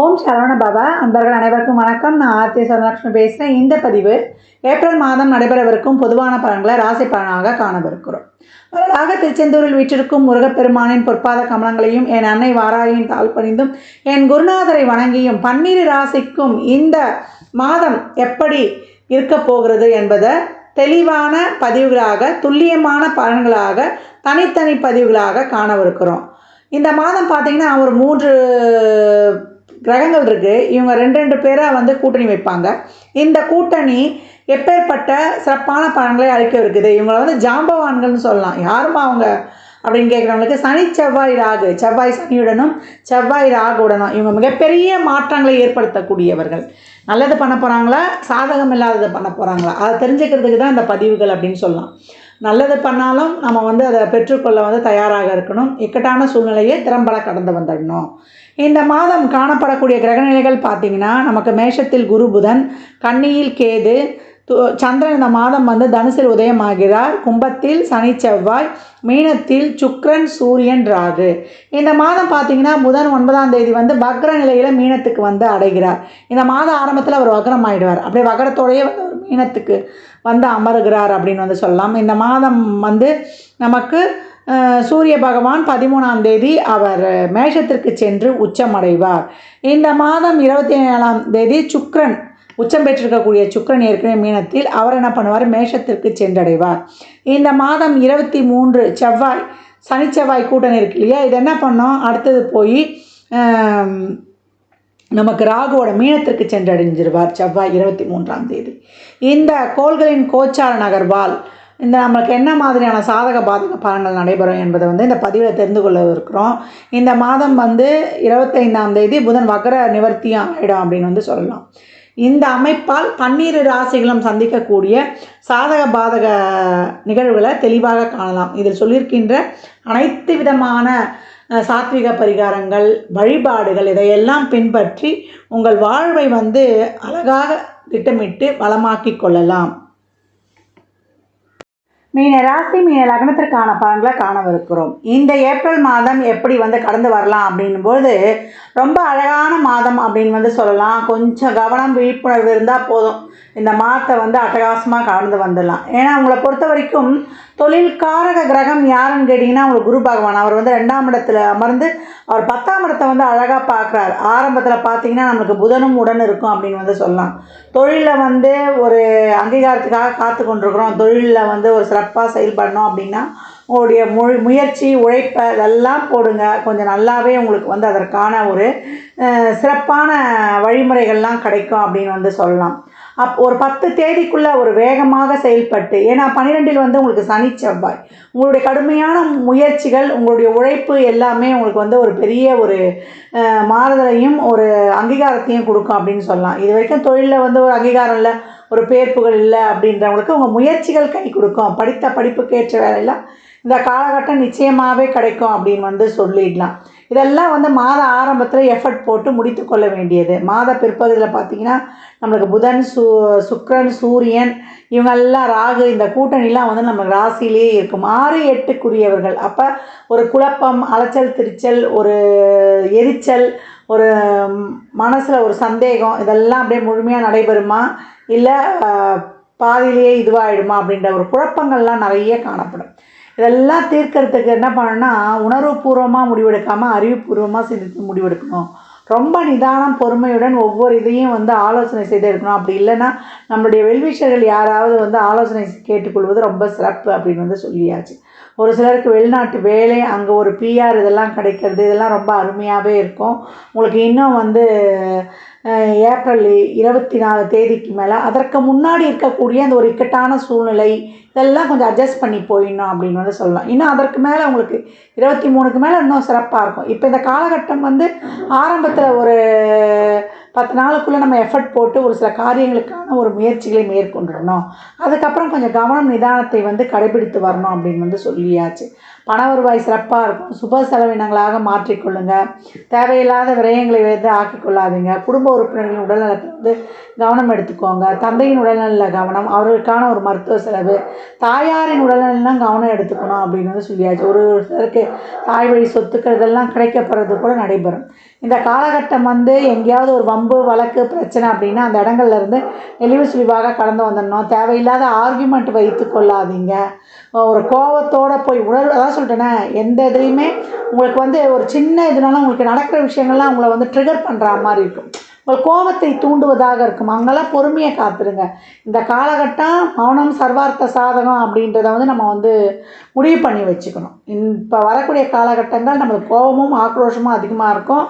ஓம் சரவண பவ. அன்பர்கள் அனைவருக்கும் வணக்கம். நான் ஆர்த்தி சரலட்சுமி பேசுகிறேன். இந்த பதிவு ஏப்ரல் மாதம் நடைபெறவிருக்கும் பொதுவான பலன்களை ராசி பலனாக காணவிருக்கிறோம். வரலாக திருச்செந்தூரில் வீற்றிருக்கும் முருகப்பெருமானின் பொற்பாத கமலங்களையும் என் அன்னை வாராயின் தாழ் பணிந்தும் என் குருநாதரை வணங்கியும் 12 ராசிக்கும் இந்த மாதம் எப்படி இருக்க போகிறது என்பதை தெளிவான பதிவுகளாக, துல்லியமான பலன்களாக, தனித்தனி பதிவுகளாக காணவிருக்கிறோம். இந்த மாதம் பார்த்திங்கன்னா ஒரு 3 கிரகங்கள் இருக்குது. இவங்க 2 பேராக வந்து கூட்டணி வைப்பாங்க. இந்த கூட்டணி எப்பேற்பட்ட சிறப்பான பலன்களை அளிக்க இருக்குது. இவங்களை வந்து ஜாம்பவான்கள்னு சொல்லலாம். யாருமா அவங்க அப்படின்னு கேட்குறவங்களுக்கு சனி செவ்வாய் ராகு, செவ்வாய் சனியுடனும் செவ்வாய் ராகுடனும் இவங்க மிகப்பெரிய மாற்றங்களை ஏற்படுத்தக்கூடியவர்கள். நல்லது பண்ண போகிறாங்களா, சாதகம் இல்லாதது பண்ண போகிறாங்களா, அதை தெரிஞ்சுக்கிறதுக்கு தான் இந்த பதிவுகள் அப்படின்னு சொல்லலாம். நல்லது பண்ணாலும் நம்ம வந்து அதை பெற்றுக்கொள்ள வந்து தயாராக இருக்கணும். இக்கட்டான சூழ்நிலையை திறம்பட கடந்து வந்துடணும். இந்த மாதம் காணப்படக்கூடிய கிரகநிலைகள் பார்த்திங்கன்னா, நமக்கு மேஷத்தில் குரு புதன், கன்னியில் கேது, சந்திரன் இந்த மாதம் வந்து தனுசில் உதயமாகிறார், கும்பத்தில் சனி செவ்வாய், மீனத்தில் சுக்கிரன் சூரியன் ராகு. இந்த மாதம் பார்த்திங்கன்னா புதன் 9ஆம் தேதி வந்து வக்ர நிலையில் மீனத்துக்கு வந்து அடைகிறார். இந்த மாத ஆரம்பத்தில் அவர் வக்ரம் ஆகிடுவார். அப்படியே வக்ரத்தோடையே வந்து ஒரு மீனத்துக்கு வந்து அமருகிறார் அப்படின்னு வந்து சொல்லலாம். இந்த மாதம் வந்து நமக்கு சூரிய பகவான் 13ஆம் தேதி அவர் மேஷத்திற்கு சென்று உச்சமடைவார். இந்த மாதம் 27ஆம் தேதி சுக்கிரன் உச்சம் பெற்றிருக்கக்கூடிய சுக்கிரன் ஏற்கனவே மீனத்தில், அவர் என்ன பண்ணுவார், மேஷத்திற்கு சென்றடைவார். இந்த மாதம் 23 செவ்வாய், சனி செவ்வாய் கூட்டணி இருக்கு இல்லையா, இது என்ன பண்ணோம், அடுத்தது போய் நமக்கு ராகுவோட மீனத்திற்கு சென்றடைஞ்சிருவார் செவ்வாய் 23ஆம் தேதி. இந்த கோள்களின் கோச்சார நகர்வால் இந்த நம்மளுக்கு என்ன மாதிரியான சாதக பாதக பலன்கள் நடைபெறும் என்பதை வந்து இந்த பதிவில் தெரிந்து கொள்ள இருக்கிறோம். இந்த மாதம் வந்து 25ஆம் தேதி புதன் வக்ர நிவர்த்தியும் ஆகிடும் அப்படின்னு வந்து சொல்லலாம். இந்த அமைப்பால் 12 ராசிகளும் சந்திக்கக்கூடிய சாதக பாதக நிகழ்வுகளை தெளிவாக காணலாம். இதில் சொல்லியிருக்கின்ற அனைத்து விதமான சாத்விக பரிகாரங்கள், வழிபாடுகள் இதையெல்லாம் பின்பற்றி உங்கள் வாழ்வை வந்து அழகாக திட்டமிட்டு வளமாக்கி கொள்ளலாம். மீன ராசி, மீன லக்னத்திற்கான பலன்களை காணவிருக்கிறோம். இந்த ஏப்ரல் மாதம் எப்படி வந்து கடந்து வரலாம் அப்படின்போது ரொம்ப அழகான மாதம் அப்படின்னு வந்து சொல்லலாம். கொஞ்சம் கவனம், விழிப்புணர்வு இருந்தால் போதும், இந்த மாதத்தை வந்து அட்டகாசமாக கடந்து வந்துடலாம். ஏன்னா உங்களை பொறுத்த வரைக்கும் தொழில்காரக கிரகம் யாருன்னு கேட்டிங்கன்னா உங்களுக்கு குரு பகவான். அவர் வந்து 2ஆம் இடத்துல அமர்ந்து அவர் 10ஆம் இடத்தை வந்து அழகாக பார்க்குறார். ஆரம்பத்தில் பார்த்திங்கன்னா நம்மளுக்கு புதனும் உடன் இருக்கும் அப்படின்னு வந்து சொல்லலாம். தொழிலில் வந்து ஒரு அங்கீகாரத்துக்காக காத்து கொண்டிருக்கிறோம், தொழிலில் வந்து ஒரு சிறப்பாக செயல்படணும் அப்படின்னா உங்களுடைய முயற்சி, உழைப்பை இதெல்லாம் போடுங்க. கொஞ்சம் நல்லாவே உங்களுக்கு வந்து அதற்கான ஒரு சிறப்பான வழிமுறைகள்லாம் கிடைக்கும் அப்படின்னு வந்து சொல்லலாம். ஒரு 10 தேதிக்குள்ளே ஒரு வேகமாக செயல்பட்டு, ஏன்னா 12இல் வந்து உங்களுக்கு சனி செவ்வாய், உங்களுடைய கடுமையான முயற்சிகள், உங்களுடைய உழைப்பு எல்லாமே உங்களுக்கு வந்து ஒரு பெரிய ஒரு மாறுதலையும் ஒரு அங்கீகாரத்தையும் கொடுக்கும் அப்படின்னு சொல்லலாம். இது வரைக்கும் தொழிலில் வந்து ஒரு அங்கீகாரம் இல்லை, ஒரு பேர்ப்புகள் இல்லை அப்படின்றவங்களுக்கு உங்கள் முயற்சிகள் கை கொடுக்கும். படித்த படிப்புக்கு ஏற்ற வேலையெல்லாம் இந்த காலகட்டம் நிச்சயமாகவே கிடைக்கும் அப்படின்னு வந்து சொல்லிடலாம். இதெல்லாம் வந்து மாத ஆரம்பத்தில் எஃபர்ட் போட்டு முடித்து கொள்ள வேண்டியது. மாத பிற்பகுதியில் பார்த்திங்கன்னா நம்மளுக்கு புதன், சுக்கிரன், சூரியன், இவங்கெல்லாம் ராகு, இந்த கூட்டணிலாம் வந்து நம்ம ராசியிலேயே இருக்கும். 6, 8க்குரியவர்கள். அப்போ ஒரு குழப்பம், அலைச்சல், திருச்சல், ஒரு எரிச்சல், ஒரு மனசில் ஒரு சந்தேகம், இதெல்லாம் அப்படியே முழுமையாக நடைபெறுமா இல்லை பாதியிலேயே இதுவாகிடுமா அப்படின்ற ஒரு குழப்பங்கள்லாம் நிறைய காணப்படும். இதெல்லாம் தீர்க்கறதுக்கு என்ன பண்ணணும்னா, உணர்வுபூர்வமாக முடிவெடுக்காமல் அறிவுபூர்வமாக சிந்தித்து முடிவெடுக்கணும். ரொம்ப நிதானம், பொறுமையுடன் ஒவ்வொரு இதையும் வந்து ஆலோசனை செய்து எடுக்கணும். அப்படி இல்லைன்னா நம்மளுடைய வெல்விஷர்கள் யாராவது வந்து ஆலோசனை கேட்டுக்கொள்வது ரொம்ப சிறப்பு அப்படின்னு வந்து சொல்லியாச்சு. ஒரு சிலருக்கு வெளிநாட்டு வேலை, அங்கே ஒரு பிஆர் இதெல்லாம் கிடைக்கிறது, இதெல்லாம் ரொம்ப அருமையாகவே இருக்கும். உங்களுக்கு இன்னும் வந்து ஏப்ரல் 24 தேதிக்கு மேலே அதற்கு முன்னாடி இருக்கக்கூடிய அந்த ஒரு இக்கட்டான சூழ்நிலை இதெல்லாம் கொஞ்சம் அட்ஜஸ்ட் பண்ணி போயிடணும் அப்படின்னு வந்து சொல்லலாம். இன்னும் அதற்கு மேலே உங்களுக்கு 23க்கு மேலே இன்னும் சிறப்பாக இருக்கும். இப்போ இந்த காலகட்டம் வந்து ஆரம்பத்தில் ஒரு 10 நாளுக்குள்ளே நம்ம எஃபர்ட் போட்டு ஒரு சில காரியங்களுக்கான ஒரு முயற்சிகளை மேற்கொண்டுடணும். அதுக்கப்புறம் கொஞ்சம் கவனம் நிதானத்தை வந்து கடைபிடித்து வரணும் அப்படின்னு வந்து சொல்லியாச்சு. பண வருவாய் சிறப்பாக இருக்கும். சுப செலவினங்களாக மாற்றிக்கொள்ளுங்க. தேவையில்லாத விரயங்களை வந்து ஆக்கிக்கொள்ளாதீங்க. குடும்ப உறுப்பினர்களின் உடல்நலத்தை வந்து கவனம் எடுத்துக்கோங்க. தந்தையின் உடல்நல கவனம், அவர்களுக்கான ஒரு மருத்துவ செலவு, தாயாரின் உடல்நலம் கவனம் எடுத்துக்கணும் அப்படின்னு வந்து சொல்லியாச்சு. ஒரு சிலருக்கு தாய் வழி சொத்துக்கள் இதெல்லாம் கிடைக்கப்படுறது கூட நடைபெறும். இந்த காலகட்டம் வந்து எங்கேயாவது ஒரு வம்பு வழக்கு பிரச்சனை அப்படின்னா அந்த இடங்கள்ல இருந்து நெளிவு சுழிவாக கடந்து வந்துடணும். தேவையில்லாத ஆர்கியூமெண்ட் வைத்து கொள்ளாதீங்க. ஒரு கோவத்தோடு போய் அதான் சொல்லிட்டேனே, எந்த இதுலேயுமே உங்களுக்கு வந்து ஒரு சின்ன இதுனால உங்களுக்கு நடக்கிற விஷயங்கள்லாம் உங்களை வந்து ட்ரிகர் பண்ணுற மாதிரி இருக்கும். உங்கள் கோபத்தை தூண்டுவதாக இருக்கும். அங்கெல்லாம் பொறுமையை காத்துருங்க. இந்த காலகட்டம் மௌனம் சர்வார்த்த சாதகம் அப்படின்றத வந்து நம்ம வந்து முடிவு பண்ணி வச்சுக்கணும். இப்போ வரக்கூடிய காலகட்டங்கள் நம்மளுக்கு கோபமும் ஆக்ரோஷமும் அதிகமாக இருக்கும்.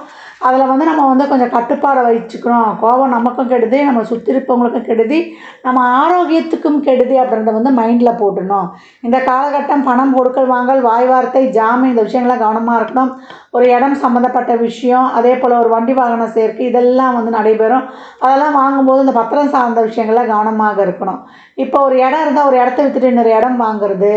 அதில் வந்து நம்ம வந்து கொஞ்சம் கட்டுப்பாடை வச்சுக்கணும். கோபம் நமக்கும் கெடுதி, நம்ம சுற்றி இருப்பவங்களுக்கும் கெடுதி, நம்ம ஆரோக்கியத்துக்கும் கெடுதி அப்படின்றத வந்து மைண்டில் போட்டுடணும். இந்த காலகட்டம் பணம் கொடுக்கல் வாங்கல், வாய் வார்த்தை, ஜாமீன் இந்த விஷயங்கள்லாம் கவனமாக இருக்கணும். ஒரு இடம் சம்மந்தப்பட்ட விஷயம், அதே போல் ஒரு வண்டி வாகன சேர்க்கை இதெல்லாம் வந்து நடைபெறும். அதெல்லாம் வாங்கும்போது இந்த பத்திரம் சார்ந்த விஷயங்கள்லாம் கவனமாக இருக்கணும். இப்போ ஒரு இடம் இருந்தால் ஒரு இடத்த விற்றுட்டு இன்னொரு இடம் வாங்குறது,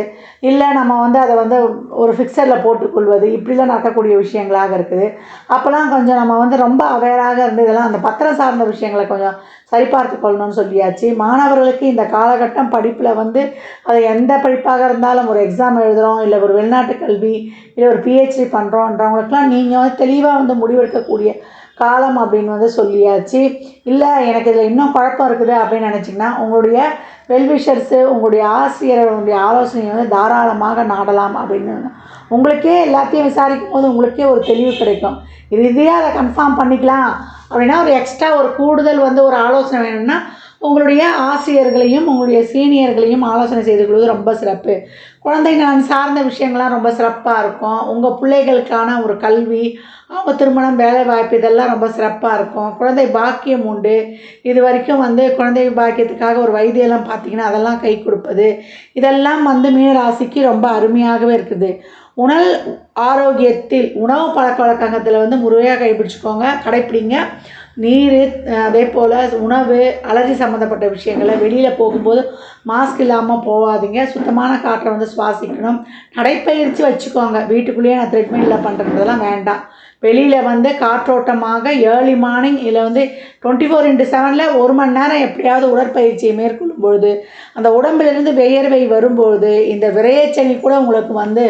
இல்லை நம்ம வந்து அதை வந்து ஒரு ஃபிக்ஸரில் போட்டுக்கொள்வது, இப்படிலாம் நடக்கக்கூடிய விஷயங்களாக இருக்குது. அப்போல்லாம் கொஞ்சம் நம்ம வந்து ரொம்ப அவேராக இருந்து இதெல்லாம் அந்த பத்திரம் சார்ந்த விஷயங்களை கொஞ்சம் சரிபார்த்து கொள்ளணும்னு சொல்லியாச்சு. மாணவர்களுக்கு இந்த காலகட்டம் படிப்பில் வந்து அது எந்த படிப்பாக இருந்தாலும் ஒரு எக்ஸாம் எழுதுகிறோம், இல்லை ஒரு வெளிநாட்டு கல்வி, இல்லை ஒரு பிஹெச்டி பண்ணுறோன்றவங்களுக்குலாம் நீங்கள் வந்து தெளிவாக வந்து முடிவெடுக்கக்கூடிய காலம் அப்படின்னு வந்து சொல்லியாச்சு. இல்லை எனக்கு இதில் இன்னும் குழப்பம் இருக்குது அப்படின்னு நினச்சிங்கன்னா உங்களுடைய வெல்விஷர்ஸு, உங்களுடைய ஆசிரியர்களுடைய ஆலோசனையை வந்து தாராளமாக நாடலாம் அப்படின்னு உங்களுக்கே எல்லாத்தையும் விசாரிக்கும் போது உங்களுக்கே ஒரு தெளிவு கிடைக்கும். இறுதியாக அதை கன்ஃபார்ம் பண்ணிக்கலாம் அப்படின்னா ஒரு எக்ஸ்ட்ரா ஒரு கூடுதல் வந்து ஒரு ஆலோசனை வேணும்னா உங்களுடைய ஆசிரியர்களையும் உங்களுடைய சீனியர்களையும் ஆலோசனை செய்து கொள்வது ரொம்ப சிறப்பு. குழந்தை நலன் சார்ந்த விஷயங்கள்லாம் ரொம்ப சிறப்பாக இருக்கும். உங்கள் பிள்ளைகளுக்கான ஒரு கல்வி, அவங்க திருமணம், வேலைவாய்ப்பு இதெல்லாம் ரொம்ப சிறப்பாக இருக்கும். குழந்தை பாக்கியம் உண்டு. இது வரைக்கும் வந்து குழந்தை பாக்கியத்துக்காக ஒரு வைத்தியெல்லாம் பார்த்தீங்கன்னா அதெல்லாம் கை கொடுப்பது, இதெல்லாம் வந்து மீனராசிக்கு ரொம்ப அருமையாகவே இருக்குது. உடல் ஆரோக்கியத்தில் உணவு பழக்க வழக்கத்தில் வந்து முறையாக கடைப்பிடிங்க. நீர், அதே போல் உணவு, அலர்ஜி சம்மந்தப்பட்ட விஷயங்களை வெளியில் போகும்போது மாஸ்க் இல்லாமல் போகாதீங்க. சுத்தமான காற்றை வந்து சுவாசிக்கணும். நடைப்பயிற்சி வச்சுக்கோங்க. வீட்டுக்குள்ளேயே நான் த்ரெட்மில்லில் பண்ணுறதெல்லாம் வேண்டாம். வெளியில் வந்து காற்றோட்டமாக ஏர்லி மார்னிங் இல்லை வந்து 24x7 1 மணி நேரம் எப்படியாவது உடற்பயிற்சியை மேற்கொள்ளும் பொழுது அந்த உடம்பிலிருந்து வியர்வை வரும்பொழுது இந்த விரையச்சனி கூட உங்களுக்கு வந்து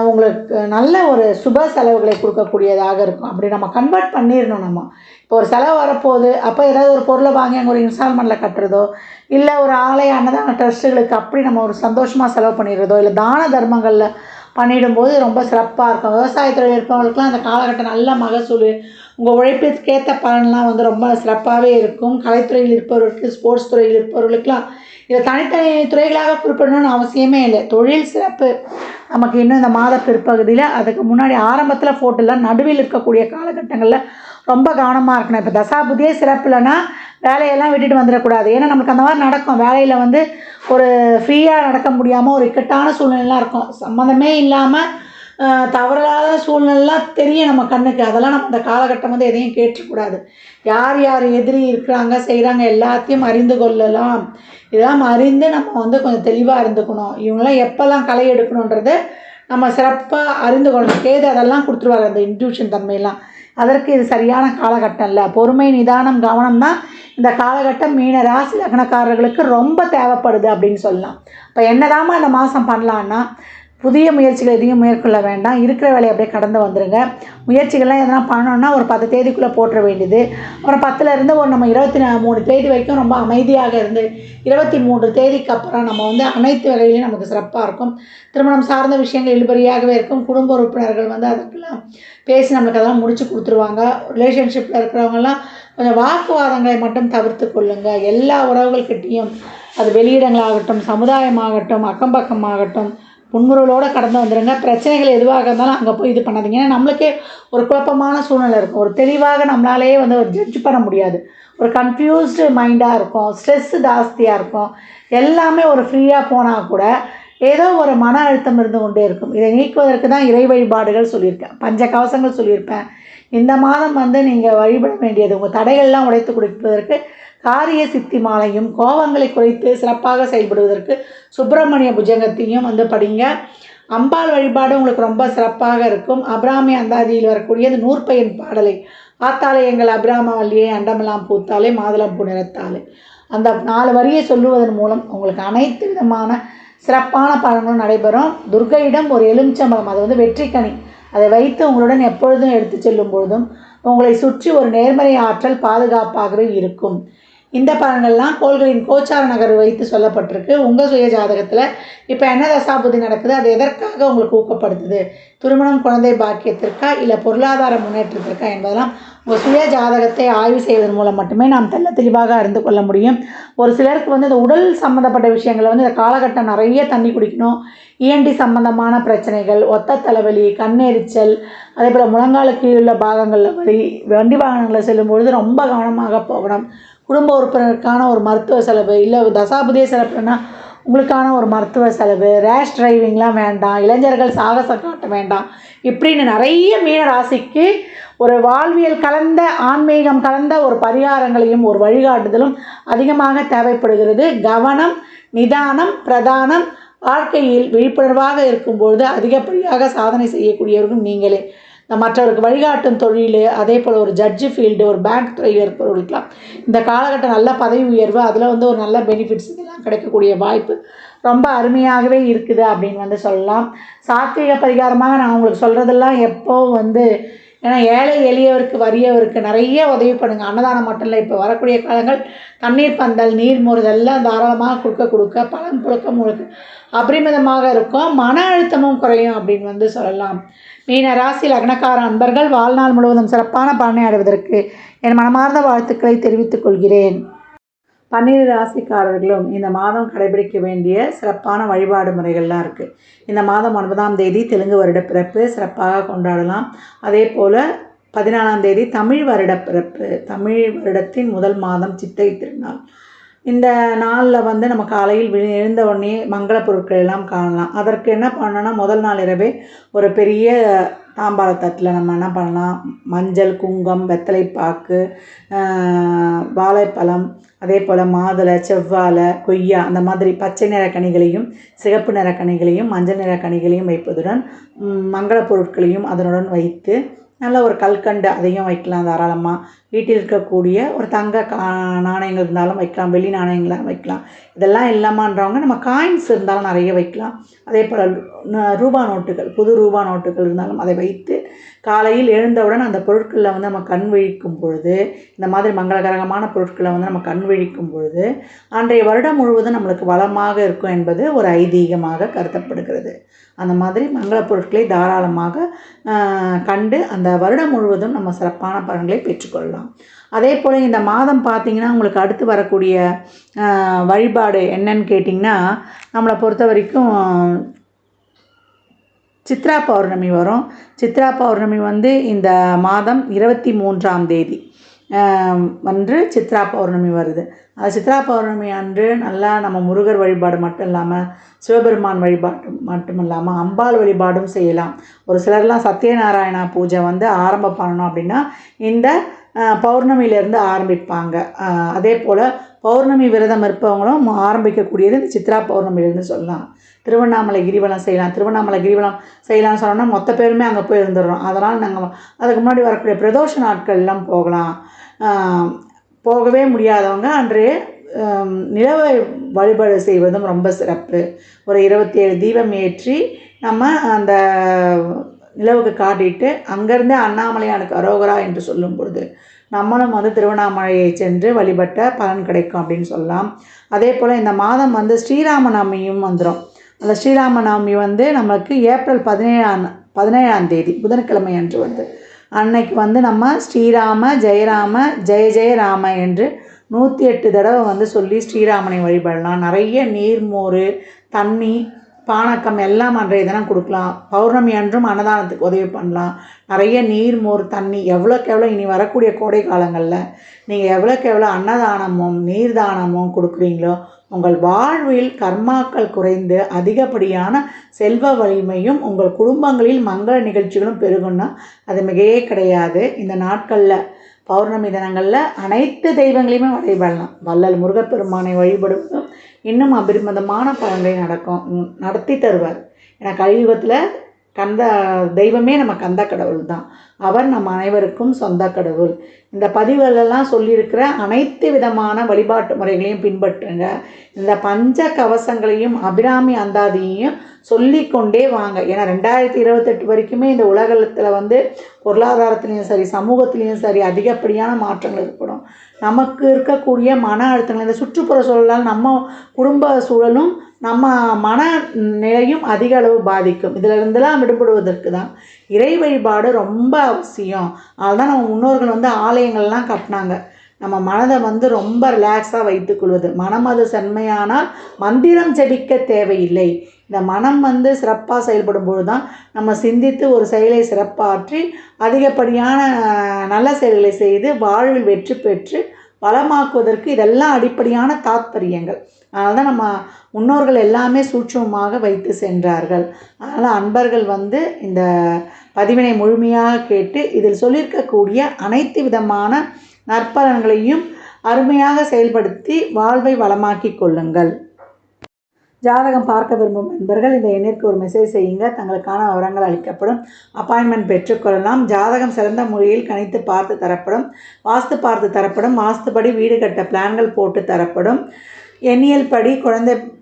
உங்களுக்கு நல்ல ஒரு சுப செலவுகளை கொடுக்கக்கூடியதாக இருக்கும். அப்படி நம்ம கன்வெர்ட் பண்ணிடணும். நம்ம இப்போ ஒரு செலவு வரப்போகுது, அப்போ ஏதாவது ஒரு பொருளை வாங்கி அங்கே ஒரு இன்ஸ்டால்மெண்ட்டில் கட்டுறதோ, இல்லை ஒரு ஆலய அன்னதான ட்ரஸ்ட்டுகளுக்கு அப்படி நம்ம ஒரு சந்தோஷமாக செலவு பண்ணிடுறதோ, இல்லை தான தர்மங்களில் பண்ணிடும்போது ரொம்ப சிறப்பாக இருக்கும். விவசாயத்துறையில் இருப்பவங்களுக்குலாம் அந்த காலகட்டம் நல்ல மகசூல், உங்கள் உழைப்பிற்கேற்ற பலன்லாம் வந்து ரொம்ப சிறப்பாகவே இருக்கும். கலைத்துறையில் இருப்பவர்களுக்கு, ஸ்போர்ட்ஸ் துறையில் இருப்பவர்களுக்கெலாம் இதை தனித்தனி துறைகளாக குறிப்பிடணும்னு அவசியமே இல்லை. தொழில் சிறப்பு நமக்கு இன்னும் இந்த மாத பிற்பகுதியில், அதுக்கு முன்னாடி ஆரம்பத்தில் போட்டுல நடுவில் இருக்கக்கூடிய காலகட்டங்களில் ரொம்ப கவனமாக இருக்கணும். இப்போ தசாபுதியே சிறப்பு இல்லைன்னா வேலையெல்லாம் விட்டுட்டு வந்துடக்கூடாது. ஏன்னா நமக்கு அந்த மாதிரி நடக்கும். வேலையில் வந்து ஒரு ஃப்ரீயாக நடக்க முடியாமல் ஒரு இக்கட்டான சூழ்நிலைலாம் இருக்கும். சம்மந்தமே இல்லாமல் தவறாத சூழ்நிலைலாம் தெரியும் நம்ம கண்ணுக்கு. அதெல்லாம் நம்ம இந்த காலகட்டம் வந்து எதையும் கேட்டுக்கூடாது. யார் யார் எதிரி இருக்கிறாங்க செய்கிறாங்க எல்லாத்தையும் அறிந்து கொள்ளலாம். இதெல்லாம் அறிந்து நம்ம வந்து கொஞ்சம் தெளிவாக இருந்துக்கணும். இவங்களாம் எப்போல்லாம் களை எடுக்கணுன்றது நம்ம சிறப்பாக அறிந்து கொள்ளணும். கேது அதெல்லாம் கொடுத்துருவார், அந்த இன்ட்யூஷன் தன்மையெல்லாம். அதற்கு இது சரியான காலகட்டம் இல்லை. பொறுமை, நிதானம், கவனம் தான் இந்த காலகட்டம் மீன ராசி லக்னக்காரர்களுக்கு ரொம்ப தேவைப்படுது அப்படின்னு சொல்லலாம். இப்போ என்னதாம்மா இந்த மாதம் பண்ணலான்னா புதிய முயற்சிகள் எதையும் மேற்கொள்ள வேண்டாம். இருக்கிற வேலையை அப்படியே கடந்து வந்துடுங்க. முயற்சிகள்லாம் எதனா பண்ணணுன்னா ஒரு 10 தேதிக்குள்ளே போட்டுற வேண்டியது. அப்புறம் 10லேருந்து ஒரு நம்ம 23 தேதி வரைக்கும் ரொம்ப அமைதியாக இருந்து 23 தேதிக்கு அப்புறம் நம்ம வந்து அனைத்து வகையிலையும் நமக்கு சிறப்பாக இருக்கும். திருமணம் சார்ந்த விஷயங்கள் இழுபறியாகவே இருக்கும். குடும்ப உறுப்பினர்கள் வந்து அதுக்கெல்லாம் பேசி நம்மளுக்கு அதெல்லாம் முடிச்சு கொடுத்துருவாங்க. ரிலேஷன்ஷிப்பில் இருக்கிறவங்கெல்லாம் கொஞ்சம் வாக்குவாதங்களை மட்டும் தவிர்த்து கொள்ளுங்கள். எல்லா உறவுகள்கிட்டையும், அது வெளியிடங்களாகட்டும், சமுதாயமாகட்டும், அக்கம் பக்கமாகட்டும், புன்முறுவலோடு கடந்து வந்துடுங்க. பிரச்சனைகள் எதுவாக இருந்தாலும் அங்கே போய் இது பண்ணாதீங்க. ஏன்னா நம்மளுக்கே ஒரு குழப்பமான சூழ்நிலை இருக்கும். ஒரு தெளிவாக நம்மளாலேயே வந்து ஒரு ஜட்ஜ் பண்ண முடியாது. ஒரு கன்ஃபியூஸ்டு மைண்டாக இருக்கும். ஸ்ட்ரெஸ்ஸு ஜாஸ்தியாக இருக்கும். எல்லாமே ஒரு ஃப்ரீயாக போனால் கூட ஏதோ ஒரு மன அழுத்தம் இருந்து கொண்டே இருக்கும். இதை நீக்குவதற்கு தான் இறை வழிபாடுகள் சொல்லியிருக்கேன், பஞ்ச கவசங்கள் சொல்லியிருப்பேன். இந்த மாதம் வந்து நீங்கள் வழிபட வேண்டியது உங்கள் தடைகள்லாம் உடைத்து கொடுப்பதற்கு காரிய சித்தி மாலையும், கோபங்களை குறைத்து சிறப்பாக செயல்படுவதற்கு சுப்பிரமணிய புஜங்கத்தையும் வந்து படிங்க. அம்பாள் வழிபாடு உங்களுக்கு ரொம்ப சிறப்பாக இருக்கும். அபிராமி அந்தாதியில் வரக்கூடிய அந்த நூற்பயன் பாடலை, ஆத்தாலே எங்கள் அபிராம வல்லியே அண்டமெல்லாம் பூத்தாலே மாதுளம் பூ நிறத்தாலே, அந்த 4 வரியை சொல்லுவதன் மூலம் உங்களுக்கு அனைத்து விதமான சிறப்பான பலன்களும் நடைபெறும். துர்க்கையிடம் ஒரு எலுமிச்சம்பழம், அது வந்து வெற்றிக்கனி, அதை வைத்து உங்களுடன் எப்பொழுதும் எடுத்து செல்லும் பொழுதும் உங்களை சுற்றி ஒரு நேர்மறை ஆற்றல் பாதுகாப்பாகவே இருக்கும். இந்த பலன்கள்லாம் கோள்களின் கோச்சார நகர் வைத்து சொல்லப்பட்டிருக்கு. உங்கள் சுய ஜாதகத்தில் இப்போ என்ன தசாபுதி நடக்குது, அது எதற்காக உங்களுக்கு ஊக்கப்படுத்துது, திருமணம், குழந்தை பாக்கியத்திற்கா இல்லை பொருளாதார முன்னேற்றத்திற்கா என்பதெல்லாம் உங்கள் சுய ஜாதகத்தை ஆய்வு செய்வதன் மூலம் மட்டுமே நாம் தெளிவாக அறிந்து கொள்ள முடியும். ஒரு சிலருக்கு வந்து இந்த உடல் சம்மந்தப்பட்ட விஷயங்களை வந்து இந்த காலகட்டம் நிறைய தண்ணி குடிக்கணும், இஎன்டி சம்பந்தமான பிரச்சனைகள், ஒத்த தலைவலி, கண்ணெரிச்சல், அதே போல் முழங்கால கீழுள்ள பாகங்களில் வலி, வண்டி வாகனங்களில் செல்லும்பொழுது ரொம்ப கவனமாக போகணும். குடும்ப உறுப்பினருக்கான ஒரு மருத்துவ செலவு, இல்லை தசாபுதிய சிறப்புனா உங்களுக்கான ஒரு மருத்துவ செலவு, ரேஷ் டிரைவிங்லாம் வேண்டாம், இளைஞர்கள் சாகசம் காட்ட வேண்டாம், இப்படின்னு நிறைய மீன ராசிக்கு ஒரு வாழ்வியல் கலந்த, ஆன்மீகம் கலந்த ஒரு பரிகாரங்களையும் ஒரு வழிகாட்டுதலும் அதிகமாக தேவைப்படுகிறது. கவனம், நிதானம், பிரதானம். வாழ்க்கையில் விழிப்புணர்வாக இருக்கும்பொழுது அதிகப்படியாக சாதனை செய்யக்கூடியவர்கள் நீங்களே. மற்றவருக்கு வழிகாட்டும் தொழில், அதே போல் ஒரு ஜட்ஜு ஃபீல்டு, ஒரு பேங்க் துறையில் இருக்கிறவர்களுக்கெல்லாம் இந்த காலகட்டம் நல்ல பதவி உயர்வு, அதில் வந்து ஒரு நல்ல பெனிஃபிட்ஸ் இதெல்லாம் கிடைக்கக்கூடிய வாய்ப்பு ரொம்ப அருமையாகவே இருக்குது அப்படின்னு வந்து சொல்லலாம். சாத்வீக பரிகாரமாக நான் உங்களுக்கு சொல்கிறதெல்லாம் எப்போ வந்து, ஏன்னா ஏழை எளியவருக்கு வறியவருக்கு நிறைய உதவி பண்ணுங்கள். அன்னதானம் மட்டும் இல்லை, இப்போ வரக்கூடிய காலங்கள் தண்ணீர் பந்தல், நீர்மோர் இதெல்லாம் தாராளமாக கொடுக்க பலன் புழக்க முழுக்க அபரிமிதமாக இருக்கும். மன அழுத்தமும் குறையும் அப்படின்னு வந்து சொல்லலாம். மீன ராசி லக்னக்கார அன்பர்கள் வாழ்நாள் முழுவதும் சிறப்பான பலனை அடைவதற்கு என் மனமார்ந்த வாழ்த்துக்களை தெரிவித்துக் கொள்கிறேன். 12 ராசிக்காரர்களும் இந்த மாதம் கடைபிடிக்க வேண்டிய சிறப்பான வழிபாடு முறைகள்லாம் இருக்குது. இந்த மாதம் 9ஆம் தேதி தெலுங்கு வருட பிறப்பு சிறப்பாக கொண்டாடலாம். அதே போல் 14ஆம் தேதி தமிழ் வருட பிறப்பு, தமிழ் வருடத்தின் முதல் மாதம் சித்திரை திருநாள். இந்த நாளில் வந்து நம்ம காலையில் எழுந்த உடனே மங்கள பொருட்கள் எல்லாம் காணலாம். அதற்கு என்ன பண்ணணும்னா, முதல் நாள் இரவே ஒரு பெரிய தாம்பாளத்தட்டில் நம்ம என்ன பண்ணலாம், மஞ்சள், குங்குமம், வெத்தலைப்பாக்கு, வாழைப்பழம், அதே போல் மாதுளை, செவ்வாழை, கொய்யா, அந்த மாதிரி பச்சை நிற கனிகளையும் சிகப்பு நிற கனிகளையும் மஞ்சள் நிற கனிகளையும் வைப்பதுடன் மங்கள பொருட்களையும் அதனுடன் வைத்து நல்ல ஒரு கல்கண்டு அதையும் வைக்கலாம். தாராளமாக வீட்டில் இருக்கக்கூடிய ஒரு தங்க நாணயங்கள் இருந்தாலும் வைக்கலாம், வெள்ளி நாணயங்களாக வைக்கலாம். இதெல்லாம் இல்லாமன்றவங்க நம்ம காயின்ஸ் இருந்தாலும் நிறைய வைக்கலாம். அதே போல் ரூபா நோட்டுகள், புது ரூபா நோட்டுகள் இருந்தாலும் அதை வைத்து காலையில் எழுந்தவுடன் அந்த பொருட்களில் வந்து நம்ம கண் விழிக்கும் பொழுது, இந்த மாதிரி மங்களகரமான பொருட்களை வந்து நம்ம கண் விழிக்கும் பொழுது அன்றைய வருடம் முழுவதும் நம்மளுக்கு வளமாக இருக்கும் என்பது ஒரு ஐதீகமாக கருதப்படுகிறது. அந்த மாதிரி மங்கள பொருட்களை தாராளமாக கண்டு அந்த வருடம் முழுவதும் நம்ம சிறப்பான பலன்களை பெற்றுக்கொள்ளலாம். அதே போல் இந்த மாதம் பார்த்திங்கன்னா உங்களுக்கு அடுத்து வரக்கூடிய வழிபாடு என்னன்னு கேட்டிங்கன்னா, நம்மளை பொறுத்த வரைக்கும் சித்ரா பௌர்ணமி வரும். சித்ரா பௌர்ணமி வந்து இந்த மாதம் 23ஆம் தேதி அன்று சித்ரா பௌர்ணமி வருது. அது சித்ரா பௌர்ணமி அன்று நல்லா நம்ம முருகர் வழிபாடு மட்டும் இல்லாமல் சிவபெருமான் வழிபாடு மட்டும் இல்லாமல் அம்பாள் வழிபாடும் செய்யலாம். ஒரு சிலர்லாம் சத்யநாராயணா பூஜை வந்து ஆரம்பம் பண்ணணும் அப்படின்னா இந்த பௌர்ணமியிலேருந்து ஆரம்பிப்பாங்க. அதே போல் பௌர்ணமி விரதம் இருப்பவங்களும் ஆரம்பிக்கக்கூடியது இந்த சித்ரா பௌர்ணமியிலேருந்து சொல்லலாம். திருவண்ணாமலை கிரிவலம் செய்யலாம். திருவண்ணாமலை கிரிவலம் செய்யலாம்னு சொன்னோம்னா மொத்த பேருமே அங்கே போய் இருந்துடுறோம். அதனால் நாங்கள் அதுக்கு முன்னாடி வரக்கூடிய பிரதோஷ நாட்கள்லாம் போகலாம். போகவே முடியாதவங்க அன்று நிலவை வழிபாடு செய்வதும் ரொம்ப சிறப்பு. ஒரு 27 தீபம் ஏற்றி நம்ம அந்த நிலவுக்கு காட்டிட்டு அங்கேருந்து அண்ணாமலையானுக்கு அரோகரா என்று சொல்லும் பொழுது நம்மளும் வந்து திருவண்ணாமலையை சென்று வழிபட்ட பலன் கிடைக்கும் அப்படின்னு சொல்லலாம். அதே போல் இந்த மாதம் வந்து ஸ்ரீராம நவமியும் வந்துடும். அந்த ஸ்ரீராம நவமி வந்து நமக்கு ஏப்ரல் 17ஆம் தேதி புதன்கிழமை அன்று வருது. அன்னைக்கு வந்து நம்ம ஸ்ரீராம ஜெயராம ஜெய ஜெய ராம என்று 108 தடவை வந்து சொல்லி ஸ்ரீராமனை வழிபடலாம். நிறைய நீர்மோர், தண்ணி, பானக்கம் எல்லாம் அன்றைய தினம் கொடுக்கலாம். பௌர்ணமி அன்றும் அன்னதானத்துக்கு உதவி பண்ணலாம். நிறைய நீர் மோர் தண்ணி எவ்வளோக்கு எவ்வளோ இனி வரக்கூடிய கோடை காலங்களில் நீங்கள் எவ்வளோக்கு எவ்வளோ அன்னதானமும் நீர் தானமும் கொடுக்குறீங்களோ உங்கள் வாழ்வில் கர்மாக்கள் குறைந்து அதிகப்படியான செல்வ வலிமையும் உங்கள் குடும்பங்களில் மங்கள நிகழ்ச்சிகளும் பெருகுன்னா அது மிகையே கிடையாது. இந்த நாட்களில் பௌர்ணமி தினங்களில் அனைத்து தெய்வங்களையுமே வழிபடலாம். வள்ளல் முருகப்பெருமானை வழிபடுவதும் இன்னும் அபரிமிதமான பலன்களை நடத்தி தருவார். ஏன்னா கலியுகத்தில் தெய்வமே நம்ம கந்த கடவுள் தான். அவர் நம் அனைவருக்கும் சொந்த கடவுள். இந்த பதிவுகளெல்லாம் சொல்லியிருக்கிற அனைத்து விதமான வழிபாட்டு முறைகளையும் பின்பற்றுங்க. இந்த பஞ்ச கவசங்களையும் அபிராமி அந்தாதியையும் சொல்லிக்கொண்டே வாங்க. ஏன்னா 2028 வரைக்குமே இந்த உலகத்தில் பொருளாதாரத்துலேயும் சரி சமூகத்துலேயும் சரி அதிகப்படியான மாற்றங்கள் ஏற்படும். நமக்கு இருக்கக்கூடிய மன அழுத்தங்கள் இந்த சுற்றுப்புற சூழலால் நம்ம குடும்ப சூழலும் நம்ம மன நிலையும் அதிக அளவு பாதிக்கும். இதிலிருந்தெல்லாம் விடுபடுவதற்கு தான் இறை வழிபாடு ரொம்ப அவசியம். அதுதான் நம்ம முன்னோர்கள் ஆலயங்கள்லாம் கட்டினாங்க. நம்ம மனதை ரொம்ப ரிலாக்ஸாக வைத்துக்கொள்வது. மனம் அது செம்மையானால் மந்திரம் ஜெபிக்க தேவையில்லை. இந்த மனம் சிறப்பாக செயல்படும் பொழுது தான் நம்ம சிந்தித்து ஒரு செயலை சிறப்பாற்றி அதிகப்படியான நல்ல செயல்களை செய்து வாழ்வில் வெற்றி பெற்று வளமாக்குவதற்கு இதெல்லாம் அடிப்படையான தாத்பரியங்கள். அதனால தான் நம்ம முன்னோர்கள் எல்லாமே சூட்சமமாக வைத்து சென்றார்கள். அதனால் அன்பர்கள் இந்த பதிவினை முழுமையாக கேட்டு இதில் சொல்லியிருக்கக்கூடிய அனைத்து விதமான நற்பலன்களையும் அருமையாக செயல்படுத்தி வாழ்வை வளமாக்கி கொள்ளுங்கள். ஜாதகம் பார்க்க விரும்பும் நண்பர்கள் இந்த எண்ணிற்கு ஒரு மெசேஜ் செய்யுங்க. தங்களுக்கான விவரங்கள் அளிக்கப்படும். அப்பாயின்மெண்ட் பெற்றுக்கொள்ளலாம். ஜாதகம் சிறந்த முறையில் கணித்து பார்த்து தரப்படும். வாஸ்து பார்த்து தரப்படும். வாஸ்துபடி வீடு கட்ட பிளான்கள் போட்டு தரப்படும். எண்ணியல் படி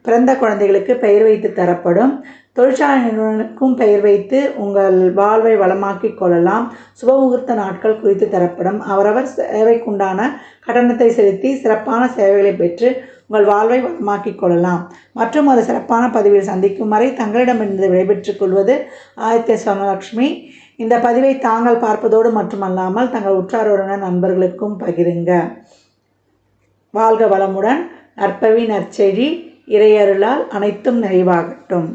பிறந்த குழந்தைகளுக்கு பெயர் வைத்து தரப்படும். தொழிற்சாலை நிறுவனங்களுக்கும் பெயர் வைத்து உங்கள் வாழ்வை வளமாக்கி கொள்ளலாம். சுபமுகூர்த்த நாட்கள் குறித்து தரப்படும். அவரவர் சேவைக்குண்டான கட்டணத்தை செலுத்தி சிறப்பான சேவைகளை பெற்று உங்கள் வாழ்வை வளமாக்கிக் கொள்ளலாம். மற்றும் ஒரு சிறப்பான பதிவில் சந்திக்கும் வரை தங்களிடமிருந்து விடைபெற்றுக் கொள்வது ஆதித்ய சொர்ணலக்ஷ்மி. இந்த பதிவை தாங்கள் பார்ப்பதோடு மட்டுமல்லாமல் தங்கள் உற்றார் உறவினர் நண்பர்களுக்கும் பகிருங்க. வாழ்க வளமுடன். நற்பவி நற்செய்தி இறையருளால் அனைத்தும் நிறைவாகட்டும்.